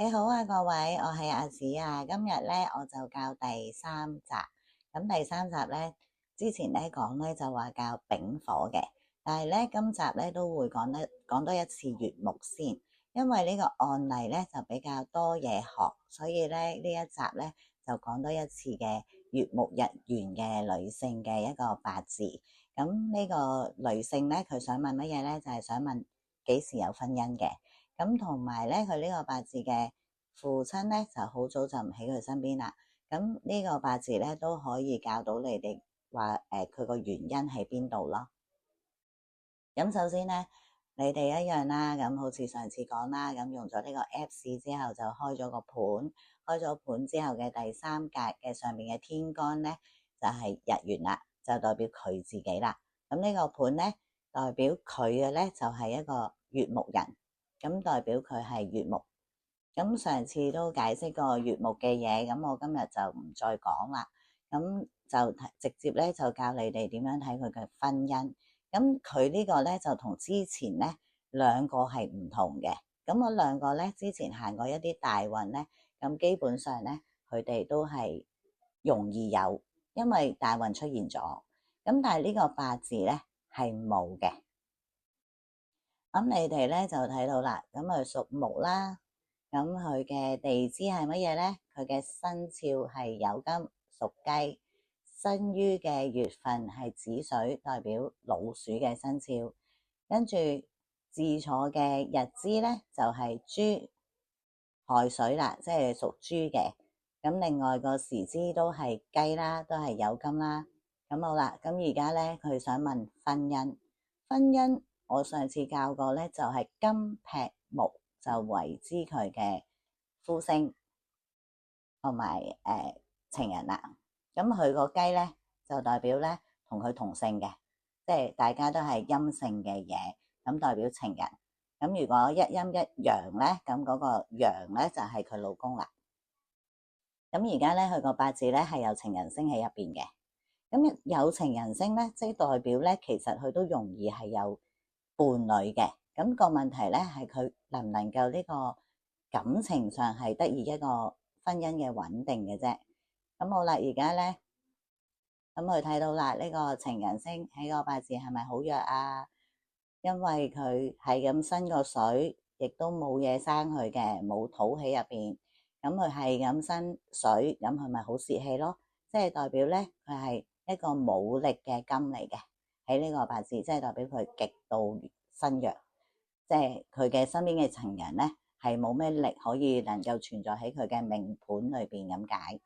你好啊，各位，我係阿紫啊。今日咧我就教第三集。咁第三集咧之前咧講咧就話教丙火嘅，但係咧今集咧都會講多一次乙木先，因為呢個案例咧就比較多嘢學，所以咧呢一集咧就講多一次嘅乙木日元嘅女性嘅一個八字。咁呢個女性咧佢想問乜嘢咧？就係想問幾時有婚姻嘅。咁同埋咧，佢呢個八字嘅父親咧就好早就唔喺佢身邊啦。咁呢個八字咧都可以教到你哋話佢個原因喺邊度咯。咁首先咧，你哋一樣啦，咁好似上次講啦，咁用咗呢個 Apps 之後就開咗個盤，開咗盤之後嘅第三格嘅上面嘅天干咧就係日元啦，就代表佢自己啦。咁呢個盤咧代表佢嘅咧就係一個乙木人。咁代表佢係乙木，咁上次都解釋過乙木嘅嘢，咁我今日就唔再講啦，咁就直接咧就教你哋點樣睇佢嘅婚姻。咁佢呢個咧就同之前咧兩個係唔同嘅，咁我兩個咧之前行過一啲大運咧，咁基本上咧佢哋都係容易有，因為大運出現咗，咁但係呢個八字咧係冇嘅。咁你哋咧就睇到啦，咁佢屬木啦，咁佢嘅地支係乜嘢咧？佢嘅生肖係酉金，屬雞，生於嘅月份係子水，代表老鼠嘅生肖。跟住自坐嘅日支咧就係豬，亥水啦，即係屬豬嘅。咁另外個時支都係雞啦，都係酉金啦。咁好啦，咁而家咧佢想問婚姻，婚姻。我上次教過咧，就係金劈木就為之佢嘅夫星同埋情人啦。咁佢個雞咧就代表咧同佢同性嘅，即係大家都係陰性嘅嘢，咁代表情人。咁如果一陰一陽咧，咁嗰個陽咧就係佢老公啦。咁而家咧佢個八字咧係有情人星喺入邊嘅。咁有情人星咧，即係代表咧其實佢都容易係有伴侶嘅。咁個問題咧係佢能唔能夠呢個感情上係得以一個婚姻嘅穩定嘅啫。咁好啦，而家咧咁佢睇到啦，呢個情人星喺個八字係咪好弱啊？因為佢係咁生個水，亦都冇嘢生佢嘅，冇土喺入邊，咁佢係咁生水，咁佢咪好泄氣咯？即係代表咧佢係一個冇力嘅金嚟嘅，喺呢個八字，即係代表佢極度身弱，即係佢嘅身邊嘅情人咧係冇咩力可以能夠存在喺佢嘅命盤裏邊咁解。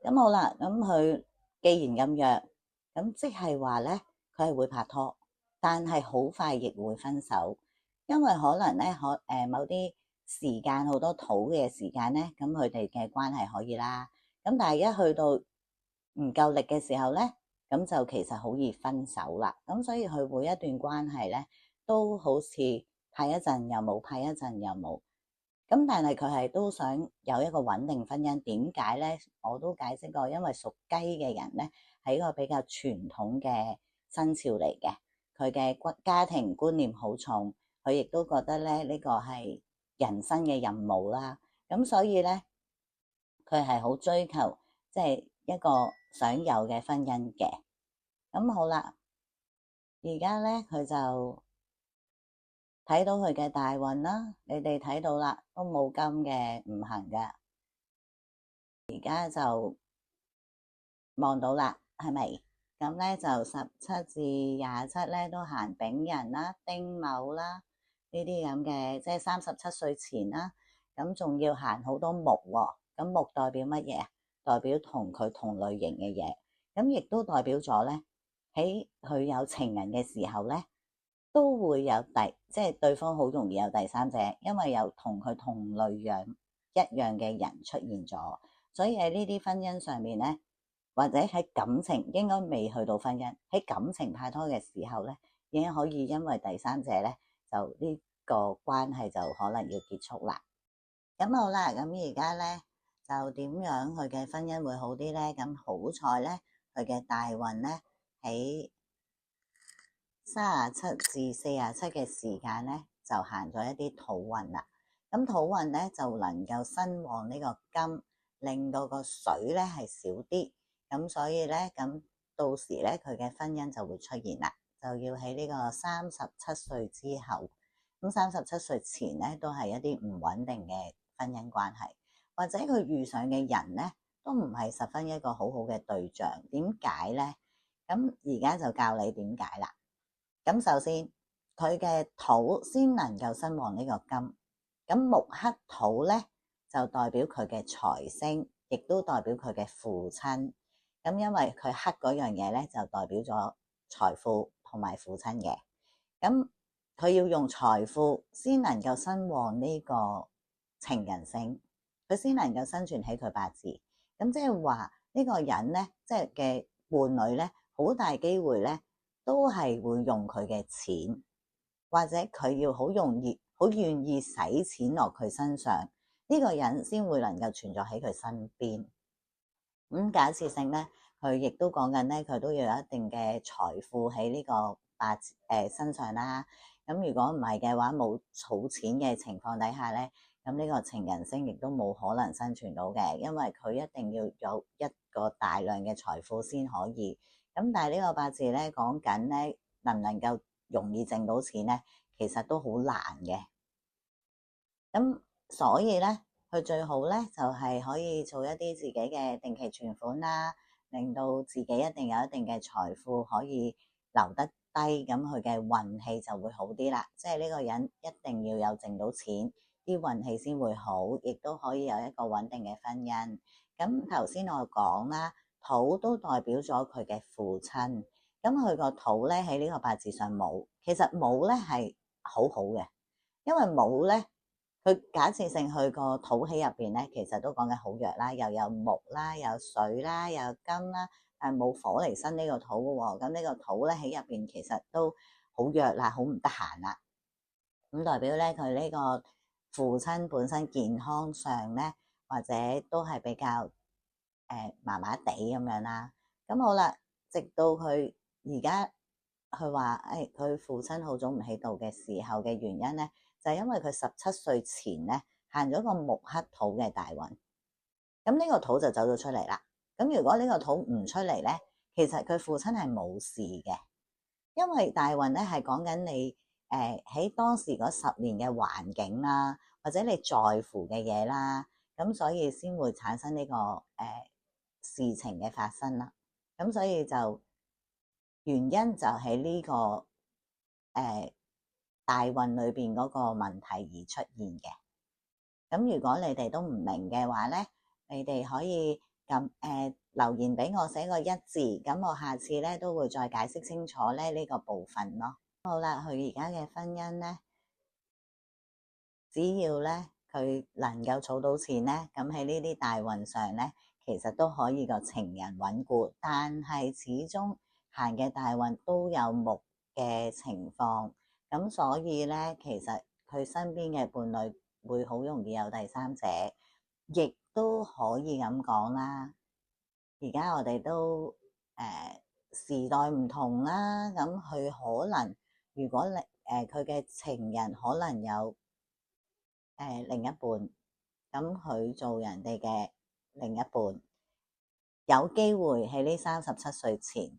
咁好啦，咁佢既然咁弱，咁即係話咧佢係會拍拖，但係好快亦會分手，因為可能咧某啲時間好多土嘅時間咧，咁佢哋嘅關係可以啦。咁但係一去到唔夠力嘅時候咧，咁就其實好易分手啦。咁所以佢每一段關係咧都好似拍一陣又冇，拍一陣又冇。咁但係佢係都想有一個穩定婚姻，點解咧？我都解釋過，因為屬雞嘅人咧係一個比較傳統嘅生肖嚟嘅，佢嘅家庭觀念好重，佢亦都覺得咧呢個係人生嘅任務啦。咁所以咧佢係好追求即係一個想有嘅婚姻嘅。咁好啦，而家咧佢就睇到佢嘅大運啦，你哋睇到啦，都冇金嘅，唔行嘅。而家就望到啦，係咪？咁咧就17至27咧都行丙寅啦、丁卯啦呢啲咁嘅，即係37歲前啦。咁仲要行好多木喎，咁木代表乜嘢啊？代表同佢同類型嘅嘢，咁亦都代表咗咧喺佢有情人嘅時候咧，都會有即係對方好容易有第三者，因為有同佢同類樣一樣嘅人出現咗，所以喺呢啲婚姻上面咧，或者喺感情應該未去到婚姻，喺感情拍拖嘅時候咧，已經可以因為第三者咧，就呢個關係就可能要結束啦。咁好啦，咁而家咧就點樣佢嘅婚姻會好啲咧？咁好彩咧，佢嘅大運咧喺37至47嘅時間咧，就行咗一啲土運啦。咁咁土運咧就能夠生旺呢個金，令到個水咧係少啲，咁所以咧咁到時咧佢嘅婚姻就會出現啦，就要喺呢個37歲之後，咁37歲前咧都係一啲唔穩定嘅婚姻關係，或者佢遇上嘅人咧都唔係十分一個好好嘅對象。點解咧？咁而家就教你點解啦。咁首先佢嘅土先能夠生旺呢個金，咁木克土咧就代表佢嘅財星，亦都代表佢嘅父親。咁因為佢克嗰樣嘢咧就代表咗財富同埋父親嘅，咁佢要用財富先能夠生旺呢個情人星，佢先能夠生存喺佢八字。咁即係話呢個人咧，即係嘅伴侶咧，好大機會咧都係會用佢嘅錢，或者佢要好容易、好願意使錢落佢身上，呢個人先會能夠存在喺佢身邊。咁假設性咧，佢亦都講緊咧，佢都要有一定嘅財富喺呢個身上啦。咁如果唔係嘅話，冇儲錢嘅情況底下咧，咁呢個情人星亦都冇可能生存到嘅，因為佢一定要有一個大量嘅財富先可以。咁但係呢個八字咧講緊咧，能唔能夠容易掙到錢咧，其實都好難嘅。咁所以咧，佢最好咧就係可以做一啲自己嘅定期存款啦，令到自己一定有一定嘅財富可以留得低，咁佢嘅運氣就會好啲啦。即係呢個人一定要有掙到錢，啲運氣先會好，亦都可以有一個穩定嘅婚姻。咁頭先我講啦，土都代表咗佢嘅父親，咁佢個土咧喺呢個八字上冇，其實冇咧係好好嘅，因為冇咧。佢假設性佢個土氣入邊咧，其實都講緊好弱啦，又有木啦，有水啦，有金啦，但係冇火嚟生呢個土嘅喎。咁呢個土咧喺入邊其實都好弱啦，好唔得閒啦。咁代表咧佢呢個父親本身健康上咧，或者都係比較麻麻地咁樣啦。咁好啦，直到佢而家佢話佢父親好早唔喺度嘅時候嘅原因咧。就係因為佢17歲前咧行咗個木克土嘅大運，咁呢個土就走咗出嚟啦。咁如果呢個土唔出嚟咧，其實佢父親係冇事嘅，因為大運咧係講緊你喺當時嗰10年嘅環境啦，或者你在乎嘅嘢啦，咁所以先會產生呢個事情嘅發生啦。咁所以就原因就喺呢個大運裏邊嗰個問題而出現嘅。咁如果你哋都唔明嘅話咧，你哋可以留言俾我寫個1字，咁我下次咧都會再解釋清楚咧呢個部分咯。好啦，佢而家嘅婚姻咧，只要咧佢能夠儲到錢咧，咁喺呢啲大運上咧，其實都可以個情人穩固，但係始終行嘅大運都有木嘅情況。咁所以咧，其實佢身邊嘅伴侶會好容易有第三者，亦都可以咁講啦。而家我哋都時代唔同啦，咁佢可能如果你佢嘅情人可能有另一半，咁佢做人哋嘅另一半，有機會喺呢37歲前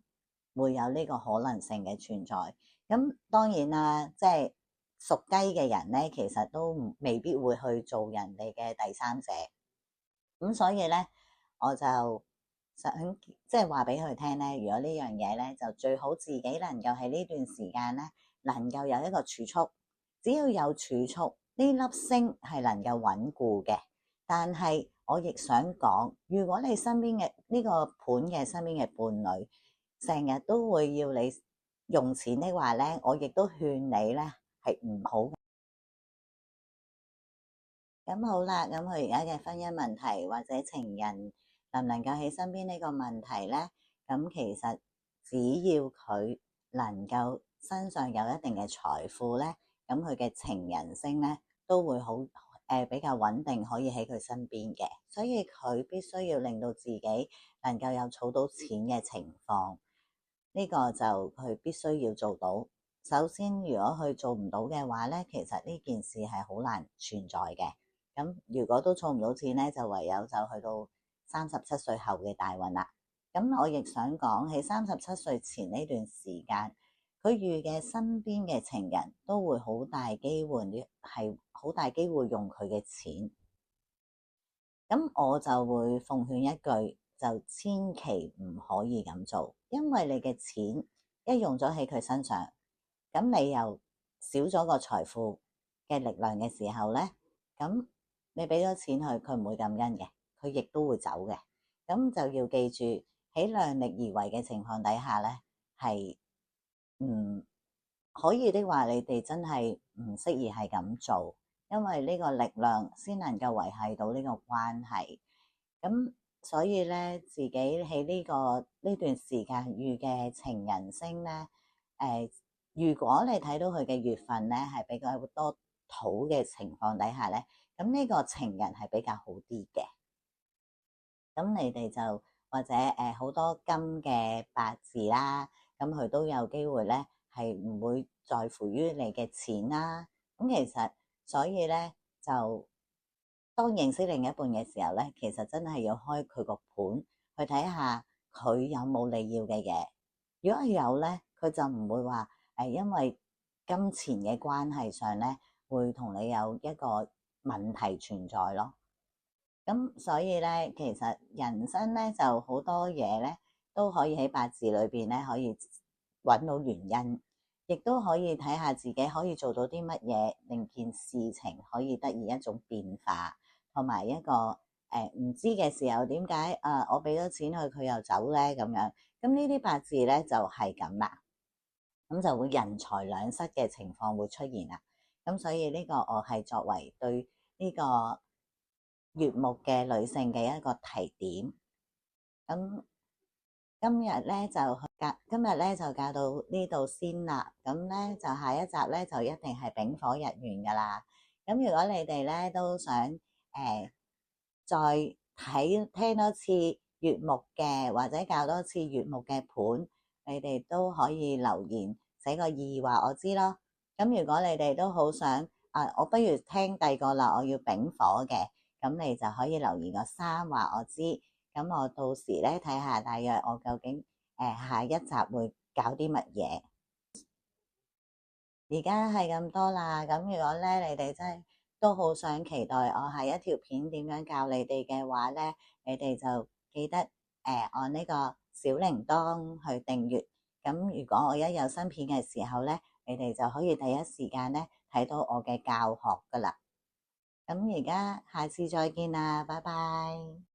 會有呢個可能性嘅存在。咁當然啦，即係屬雞嘅人咧，其實都未必會去做人哋嘅第三者。咁所以咧，我就想即係話俾佢聽咧，如果呢樣嘢咧，就最好自己能夠喺呢段時間咧，能夠有一個儲蓄。只要有儲蓄，呢粒星係能夠穩固嘅。但係我亦想講，如果你身邊嘅呢個盤嘅身邊嘅伴侶成日都會要你用錢的話咧，我亦都勸你咧係唔好。咁好啦，咁佢而家嘅婚姻問題或者情人能唔能夠喺身邊呢個問題咧，咁其實只要佢能夠身上有一定嘅財富咧，咁佢嘅情人星咧都會好比較穩定，可以喺佢身邊嘅。所以佢必須要令到自己能夠有儲到錢嘅情況，呢個就佢必須要做到，首先如果佢做唔到嘅話咧，其實呢件事係好難存在嘅。咁如果都儲唔到錢咧，就唯有就去到37歲後嘅大運啦。咁我亦想講喺37歲前呢段時間，佢遇嘅身邊嘅情人都會好大機會用佢嘅錢。咁我就會奉勸一句，就千祈唔可以咁做，因為你嘅錢一用咗喺佢身上，咁你又少咗個財富嘅力量嘅時候咧，咁你俾咗錢佢，佢唔會感恩嘅，佢亦都會走嘅。咁就要記住喺量力而為嘅情況底下咧，係唔可以的話，你哋真係唔適宜係咁做，因為呢個力量先能夠維繫到呢個關係。咁所以咧，自己喺呢段時間遇嘅情人星咧，如果你睇到佢嘅月份咧係比較多土嘅情況底下咧，咁呢個情人係比較好啲嘅。咁你哋就或者好多金嘅八字啦，咁佢都有機會咧係唔會在乎於你嘅錢啦。咁其實所以咧就當認識另一半嘅時候咧，其實真係要開佢個盤去睇下佢有冇你要嘅嘢。如果有咧，佢就唔會話因為金錢嘅關係上咧會同你有一個問題存在咯。咁所以咧，其實人生咧就好多嘢咧，都可以喺八字裏邊咧可以揾到原因，亦都可以睇下自己可以做到啲乜嘢，令件事情可以得以一種變化，同埋一個唔知嘅時候點解我俾咗錢佢又走咧咁樣。咁呢啲八字咧就係咁啦，咁就會人財兩失嘅情況會出現啦。咁所以呢個我係作為對呢個月木嘅女性嘅一個提點。咁今日咧就教到呢度先啦。咁咧就下一集咧就一定係丙火日元噶啦。咁如果你哋咧都想再聽多次月木嘅，或者教多次月木嘅盤，你哋都可以留言寫個意話我知咯。咁如果你哋都好想我不如聽第二個啦，我要丙火嘅，咁你就可以留言個3話我知。咁我到時咧睇下大約我究竟下一集會搞啲乜嘢。而家係咁多啦。咁如果咧你哋真係都好想期待我下一條片點樣教你哋嘅話咧，你哋就記得按呢個小鈴鐺去訂閱。咁如果我一有新片嘅時候咧，你哋就可以第一時間咧睇到我嘅教學噶啦。咁而家下次再見啦，拜拜。